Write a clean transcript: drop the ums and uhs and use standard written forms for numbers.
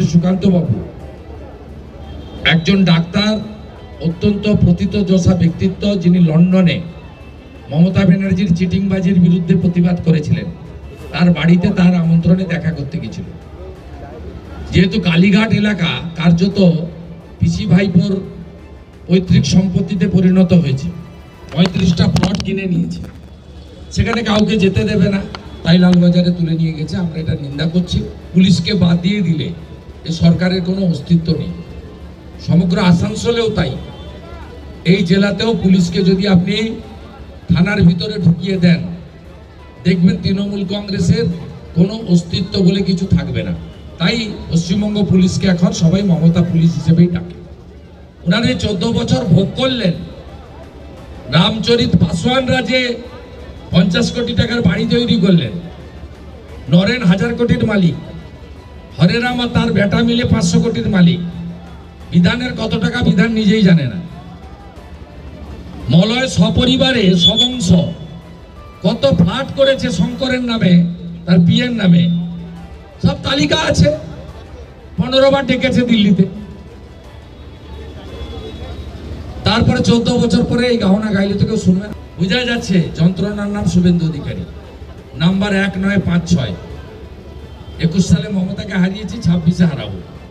Doctor Sukanta বাবু একজন doctor, অত্যন্ত প্রথিতযশা ব্যক্তিত্ব, যিনি লন্ডনে মমতা ব্যানার্জির চিটিংবাজির বিরুদ্ধে প্রতিবাদ করেছিলেন। তার বাড়িতে তার আমন্ত্রণে দেখা করতে গেছিল। যেহেতু কালীঘাট এলাকা কার্যত পিসি ভাইপোর পৈতৃক সম্পত্তিতে পরিণত হয়েছে, 35টা প্লট কিনে নিয়েছে, সেখানে কাউকে যেতে দেবে না, তাই লালবাজারে তুলে নিয়ে গেছে। আমরা এটা নিন্দা করছি। পুলিশকে বাদ দিয়ে দিলে এ সরকারের কোনো অস্তিত্ব নেই। সমগ্র আসানসোলেও তাই। এই জেলাতেও পুলিশকে যদি আপনি থানার ভিতরে ঢুকিয়ে দেন, দেখবেন তৃণমূল কংগ্রেসের কোনো অস্তিত্ব বলে কিছু থাকবে না। তাই পশ্চিমবঙ্গ পুলিশকে এখন সবাই মমতা পুলিশ হিসেবেই ডাকে। ওনারা 14 বছর ভোগ করলেন। রামচরিত পাসওয়ানরা যে 50 কোটি টাকার বাড়ি তৈরি করলেন, নরেন 1000 কোটির মালিক, হরে রাম আর তার বেটা মিলে 500 কোটির মালিক। বিধানের কত টাকা বিধান নিজেই জানে না। মলয় সপরিবারে সবংশ কত ফ্ল্যাট করেছে শঙ্করের নামে, তার বিয়ের নামে, সব তালিকা আছে। 15 বার ডেকেছে দিল্লিতে। তারপরে 14 বছর পরে এই গাওনা গাইলে তো কেউ শুনবে না। বোঝা যাচ্ছে যন্ত্রণার নাম শুভেন্দু অধিকারী। নাম্বার 1 নয় 5 6। 21 সালে মমতাকে হারিয়েছি, 26-এ হারাবো।